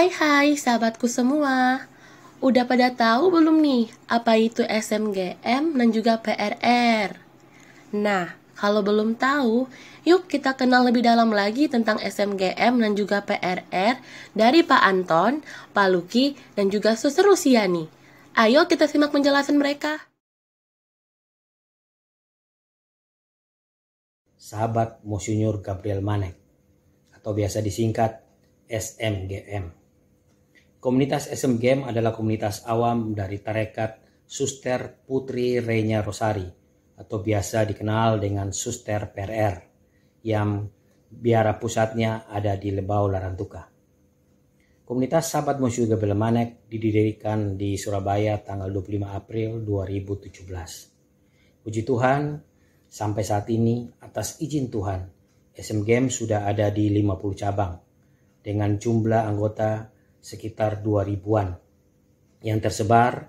Hai sahabatku semua. Udah pada tahu belum nih apa itu SMGM dan juga PRR? Nah, kalau belum tahu, yuk kita kenal lebih dalam lagi tentang SMGM dan juga PRR dari Pak Anton, Pak Luki, dan juga Suster Luciani. Ayo kita simak penjelasan mereka. Sahabat Monsinyur Gabriel Manek, atau biasa disingkat SMGM. Komunitas SMGM adalah komunitas awam dari tarekat Suster Putri Reina Rosari, atau biasa dikenal dengan Suster PRR, yang biara pusatnya ada di Lebau Larantuka. Komunitas Sahabat Monsinyur Gabriel Manek didirikan di Surabaya tanggal 25 April 2017. Puji Tuhan, sampai saat ini atas izin Tuhan, SMGM sudah ada di 50 cabang dengan jumlah anggota sekitar 2000-an yang tersebar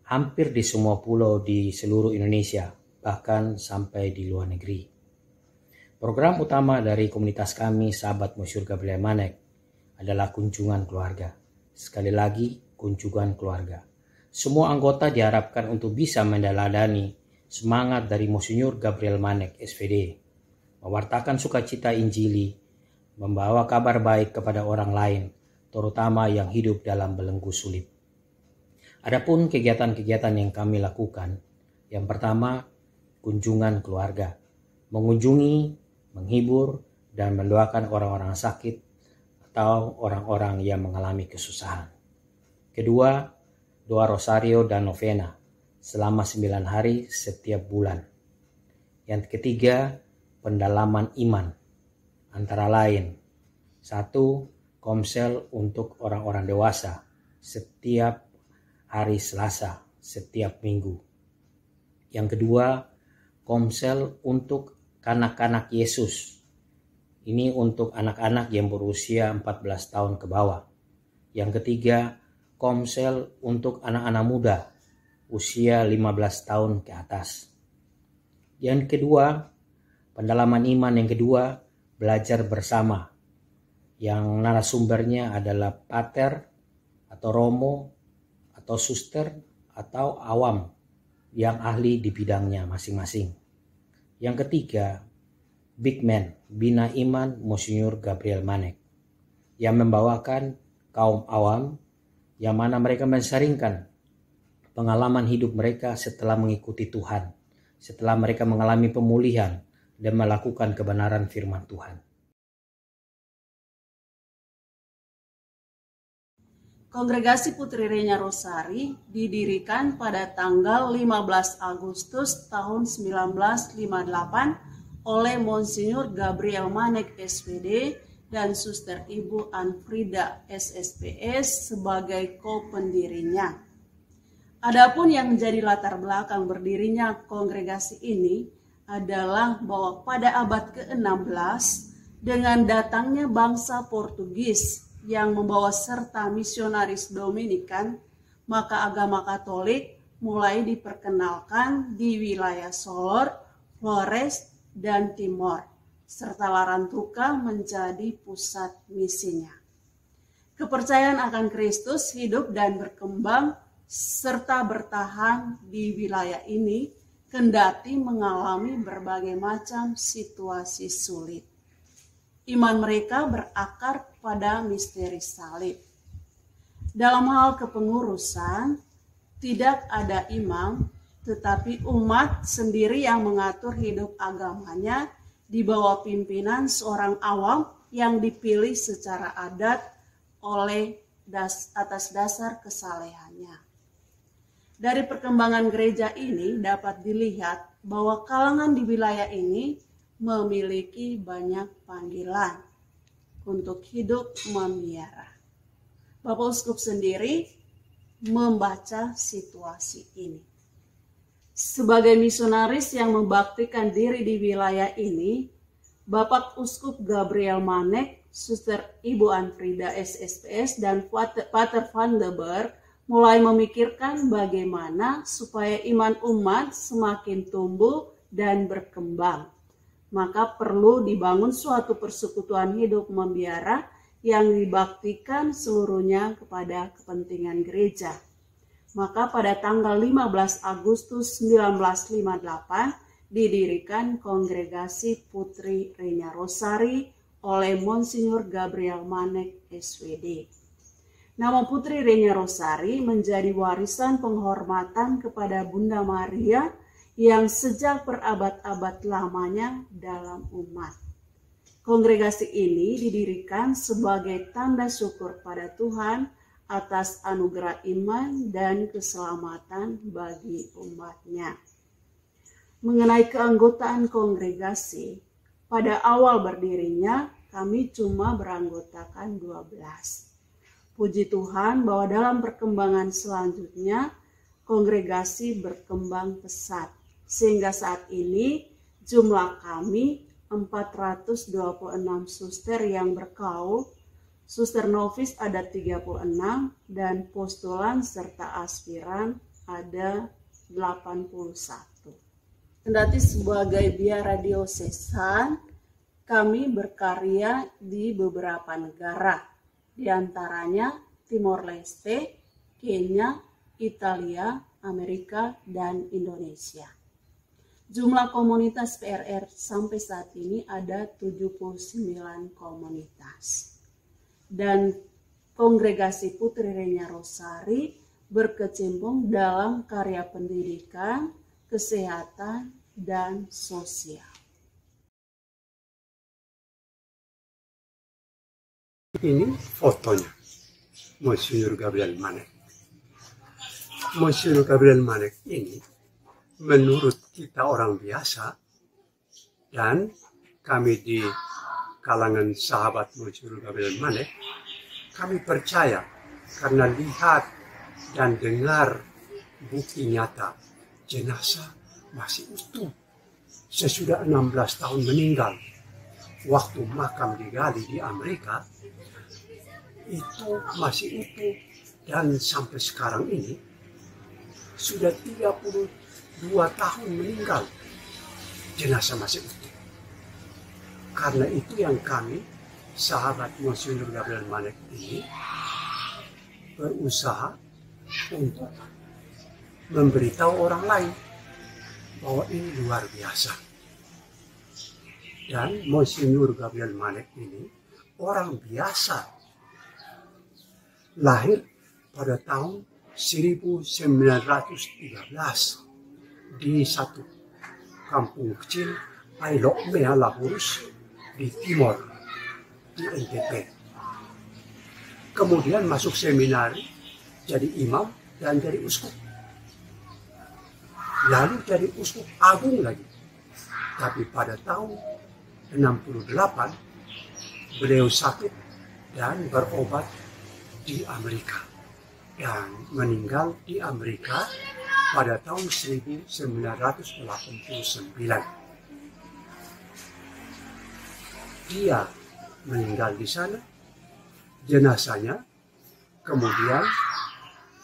hampir di semua pulau di seluruh Indonesia, bahkan sampai di luar negeri. Program utama dari komunitas kami Sahabat Monsinyur Gabriel Manek adalah kunjungan keluarga. Sekali lagi, kunjungan keluarga. Semua anggota diharapkan untuk bisa meneladani semangat dari Monsinyur Gabriel Manek SVD, mewartakan sukacita Injili, membawa kabar baik kepada orang lain, terutama yang hidup dalam belenggu sulit. Adapun kegiatan-kegiatan yang kami lakukan, yang pertama, kunjungan keluarga, mengunjungi, menghibur, dan mendoakan orang-orang sakit atau orang-orang yang mengalami kesusahan. Kedua, doa rosario dan novena selama 9 hari setiap bulan. Yang ketiga, pendalaman iman, antara lain 1. Komsel untuk orang-orang dewasa setiap hari Selasa, setiap minggu. Yang kedua, komsel untuk kanak-kanak Yesus. Ini untuk anak-anak yang berusia 14 tahun ke bawah. Yang ketiga, komsel untuk anak-anak muda usia 15 tahun ke atas. Yang kedua, pendalaman iman yang kedua, belajar bersama, yang narasumbernya adalah pater atau romo atau suster atau awam yang ahli di bidangnya masing-masing. Yang ketiga, Big Man, Bina Iman Monsinyur Gabriel Manek, yang membawakan kaum awam yang mana mereka mensaringkan pengalaman hidup mereka setelah mengikuti Tuhan, setelah mereka mengalami pemulihan dan melakukan kebenaran firman Tuhan. Kongregasi Putri Reina Rosari didirikan pada tanggal 15 Agustus tahun 1958 oleh Monsinyur Gabriel Manek SVD dan Suster Ibu Anfrida SSPS sebagai co-pendirinya. Adapun yang menjadi latar belakang berdirinya kongregasi ini adalah bahwa pada abad ke-16 dengan datangnya bangsa Portugis yang membawa serta misionaris Dominikan, maka agama Katolik mulai diperkenalkan di wilayah Solor, Flores, dan Timor, serta Larantuka menjadi pusat misinya. Kepercayaan akan Kristus hidup dan berkembang serta bertahan di wilayah ini kendati mengalami berbagai macam situasi sulit. Iman mereka berakar pada misteri salib. Dalam hal kepengurusan, tidak ada imam, tetapi umat sendiri yang mengatur hidup agamanya di bawah pimpinan seorang awam yang dipilih secara adat oleh atas dasar kesalehannya. Dari perkembangan gereja ini dapat dilihat bahwa kalangan di wilayah ini memiliki banyak panggilan untuk hidup membiara. Bapak Uskup sendiri membaca situasi ini. Sebagai misionaris yang membaktikan diri di wilayah ini, Bapak Uskup Gabriel Manek, Suster Ibu Anfrida SSPS, dan Pater Van der Berg mulai memikirkan bagaimana supaya iman umat semakin tumbuh dan berkembang. Maka perlu dibangun suatu persekutuan hidup membiara yang dibaktikan seluruhnya kepada kepentingan gereja. Maka pada tanggal 15 Agustus 1958 didirikan Kongregasi Putri Renya Rosari oleh Monsinyur Gabriel Manek SWD. Nama Putri Renya Rosari menjadi warisan penghormatan kepada Bunda Maria yang sejak berabad-abad lamanya dalam umat. Kongregasi ini didirikan sebagai tanda syukur pada Tuhan atas anugerah iman dan keselamatan bagi umatnya. Mengenai keanggotaan kongregasi, pada awal berdirinya kami cuma beranggotakan 12. Puji Tuhan bahwa dalam perkembangan selanjutnya kongregasi berkembang pesat. Sehingga saat ini jumlah kami 426 suster yang berkaul, suster novis ada 36 dan postulan serta aspiran ada 81. Kendati sebagai biara diosesan, kami berkarya di beberapa negara, di antaranya Timor Leste, Kenya, Italia, Amerika, dan Indonesia. Jumlah komunitas PRR sampai saat ini ada 79 komunitas. Dan Kongregasi Putri Renya Rosari berkecimpung dalam karya pendidikan, kesehatan, dan sosial. Ini fotonya, Monsinyur Gabriel Manek. Monsinyur Gabriel Manek ini menurut kita orang biasa, dan kami di kalangan sahabat Monsinyur Gabriel Manek, kami percaya karena lihat dan dengar bukti nyata jenazah masih utuh. Sesudah 16 tahun meninggal, waktu makam digali di Amerika, itu masih utuh. Dan sampai sekarang ini, sudah 32 tahun meninggal, jenazah masih utuh. Karena itu yang kami, sahabat Monsinyur Gabriel Manek ini, berusaha untuk memberitahu orang lain bahwa ini luar biasa. Dan Monsinyur Gabriel Manek ini orang biasa. Lahir pada tahun 1913 di satu kampung kecil Ailok Mea Lahurus di Timor, di NTP. Kemudian masuk seminari, jadi imam dan jadi uskup. Lalu jadi uskup agung lagi. Tapi pada tahun 68 beliau sakit dan berobat di Amerika. Dan meninggal di Amerika pada tahun 1989. Dia meninggal di sana, jenazahnya kemudian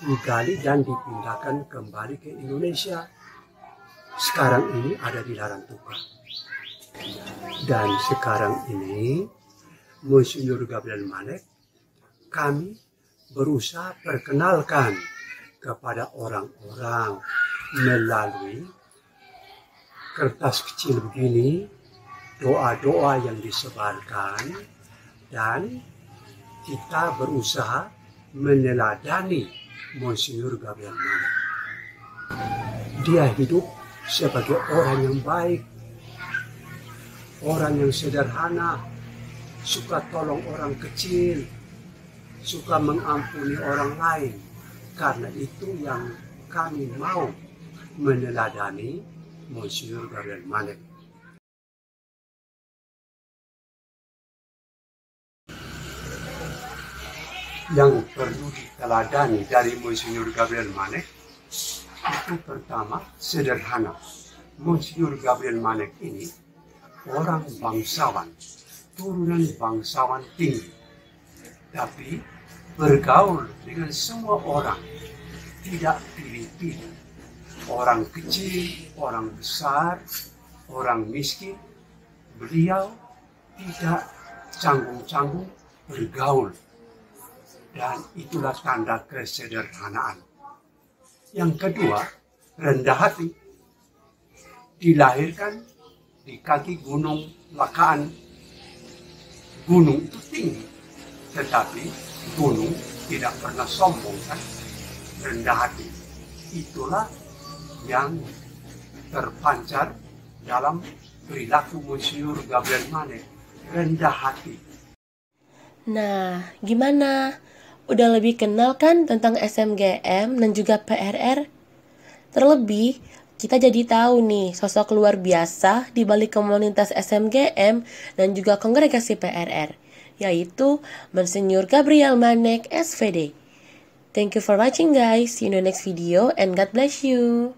digali dan dipindahkan kembali ke Indonesia. Sekarang ini ada di Larantuka. Dan sekarang ini Monsinyur Gabriel Manek kami berusaha perkenalkan kepada orang-orang melalui kertas kecil begini, doa-doa yang disebarkan, dan kita berusaha meneladani Monsinyur Gabriel Manek. Dia hidup sebagai orang yang baik, orang yang sederhana, suka tolong orang kecil, suka mengampuni orang lain. Karena itu yang kami mau meneladani Monsinyur Gabriel Manek. Yang perlu diteladani dari Monsinyur Gabriel Manek itu pertama sederhana. Monsinyur Gabriel Manek ini orang bangsawan, turunan bangsawan tinggi, tapi bergaul dengan semua orang, tidak pilih-pilih. Orang kecil, orang besar, orang miskin, beliau tidak canggung-canggung bergaul. Dan itulah tanda kesederhanaan. Yang kedua, rendah hati. Dilahirkan di kaki gunung Lakaan. Gunung itu tinggi, tetapi gunung tidak pernah sombong kan? Rendah hati. Itulah yang terpancar dalam perilaku Monsinyur Gabriel Manek. Rendah hati. Nah, gimana? Udah lebih kenal kan tentang SMGM dan juga PRR? Terlebih, kita jadi tahu nih sosok luar biasa di balik komunitas SMGM dan juga kongregasi PRR, yaitu Monsinyur Gabriel Manek, SVD. Thank you for watching guys. See you in the next video and God bless you.